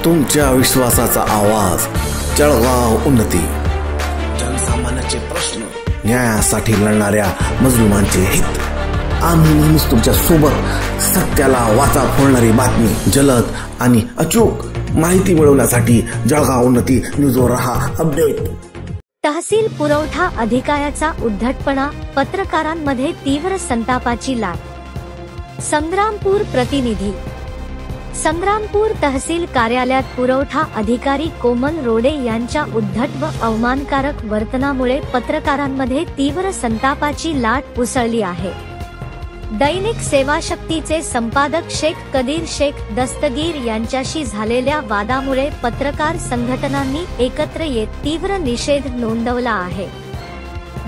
तुमच्या विश्वासाचा आवाज जळगाव उन्नती। जनसामान्याचे प्रश्न, न्यायासाठी लढणाऱ्या मजलुमांचे हित। आम्ही नेहमीच तुमच्या सोबत। सत्याला वाचा फोडणारी बातमी, जलद आणि अचूक माहिती मिळवण्यासाठी जळगाव उन्नती न्यूजवर रहा अपडेट। तहसील पुरवठा अधिकाऱ्याचा उद्धटपणा, पत्रकारांमध्ये तीव्र संतापाची लाट। संग्रामपूर प्रतिनिधी। संग्रामपूर तहसील कार्यालयात पुरवठा अधिकारी कोमल रोडे यांच्या उद्धट व अवमानकारक वर्तनामुळे पत्रकारांमध्ये तीव्र संतापाची लाट उसळली आहे। दैनिक सेवाशक्तीचे संपादक शेख कदीर शेख दस्तगीर यांच्याशी झालेल्या वादामुळे पत्रकार संघटनांनी एकत्र येत तीव्र निषेध नोंदवला आहे।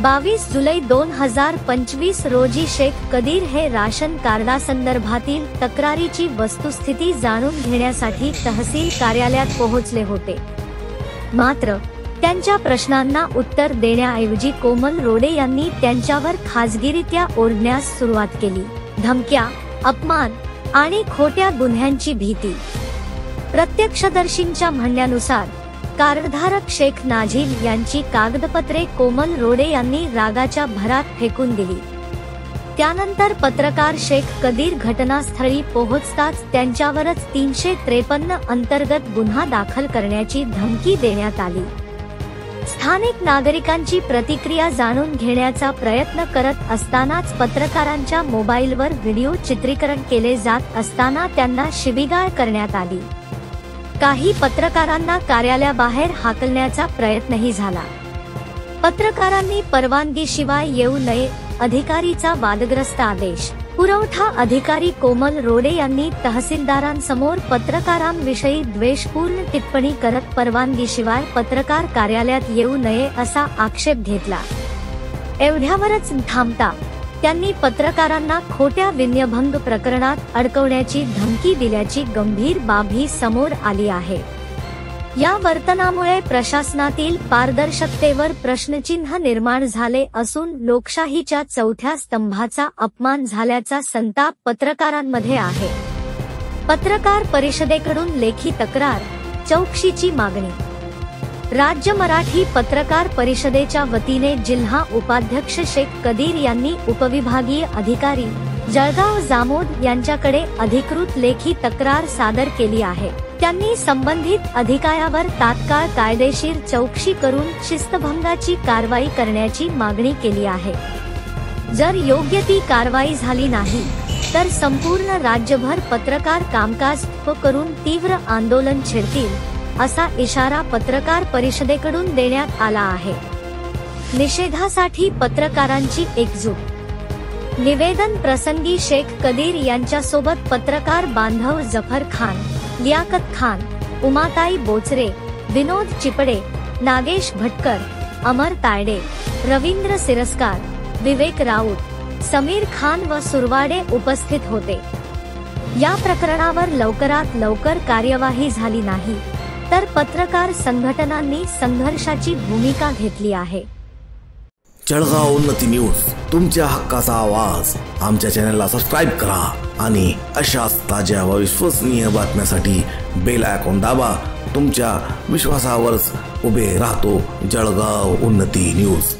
22 जुलै 2025 रोजी शेख कदीर हे राशन कार्डासंदर्भातील तक्रारीची वस्तुस्थिती जाणून घेण्यासाठी तहसील कार्यालयात पोहोचले होते। मात्र त्यांच्या प्रश्नांना उत्तर देण्याऐवजी कोमल रोडे यांनी त्यांच्यावर खाजगीरित्या ओरडण्यास सुरुवात केली। धमक्या, अपमान आणि खोट्या गुन्ह्यांची भीती। प्रत्यक्षदर्शींच्या म्हणण्यानुसार कार्डधारक शेख नाझीम यांची कागदपत्रे कोमल रोडे यांनी रागाच्या भरात फेकून दिली। त्यानंतर पत्रकार शेख कदीर घटनास्थळी पोहोचताच त्यांच्यावरच 353 अंतर्गत गुन्हा दाखल करण्याची धमकी देण्यात आली। स्थानिक नागरिकांची प्रतिक्रिया जाणून घेण्याचा प्रयत्न करत असतानाच पत्रकारांच्या मोबाईलवर व्हिडिओ चित्रीकरण केले जात असताना त्यांना शिवीगाळ करण्यात आली। काही पत्रकारांना कार्यालयाबाहेर हाकलण्याचा प्रयत्नही झाला। पत्रकारांनी परवानगीशिवाय येऊ नये, अधिकारीचा वादग्रस्त आदेश। पुरवठा अधिकारी कोमल रोडे यांनी तहसीलदारांसमोर पत्रकारांविषयी द्वेषपूर्ण टिप्पणी करत परवानगीशिवाय पत्रकार कार्यालयात येऊ नये असा आक्षेप घेतला। एवढ्यावरच थांबता त्यांनी पत्रकारांना खोट्या विनयभंग प्रकरणात अडकवण्याची धमकी दिल्याची गंभीर बाबही समोर आली आहे। या वर्तनामुळे प्रशासनातील पारदर्शकतेवर प्रश्नचिन्ह निर्माण झाले असून लोकशाहीच्या चौथ्या स्तंभाचा अपमान झाल्याचा संताप पत्रकारांमध्ये आहे। पत्रकार परिषदेकडून लेखी तक्रार, चौकशीची मागणी। राज्य मराठी पत्रकार परिषदेच्या वतीने जिल्हा उपाध्यक्ष शेख कदीर यांनी उपविभागीय अधिकारी जळगाव जामोद यांच्याकडे अधिकृत लेखी तक्रार सादर केली आहे। त्यांनी संबंधित अधिकाऱ्यावर तात्काळ कायदेशीर चौकशी करून शिस्तभंगाची कारवाई करण्याची मागणी केली आहे। जर योग्य ती कारवाई झाली नाही तर संपूर्ण राज्यभर पत्रकार कामकाज ठप्प करून तीव्र आंदोलन छेडतील असा इशारा पत्रकार परिषदेकडून देण्यात आला आहे। निषेधासाठी पत्रकारांची एकजूट। निवेदन प्रसंगी शेख कदीर यांच्यासोबत पत्रकार बांधव जफर खान, लियाकत खान, उमाताई बोचरे, विनोद चिपडे, नागेश भटकर, अमर तायडे, रवींद्र सिरस्कार, विवेक राऊत, समीर खान व सुरवाडे उपस्थित होते। या प्रकरणावर लवकरात लवकर कार्यवाही झाली नाही तर पत्रकार संघटनांनी संघर्षाची भूमिका घेतली आहे। जळगाव उन्नती न्यूज, तुमच्या हक्काचा आवाज। आमच्या चॅनलला सबस्क्राइब करा आणि अशाच ताज्या व विश्वसनीय बातम्यांसाठी बेल आयकॉन दाबा। तुमच्या विश्वासावरच उभे राहतो जळगाव उन्नती न्यूज।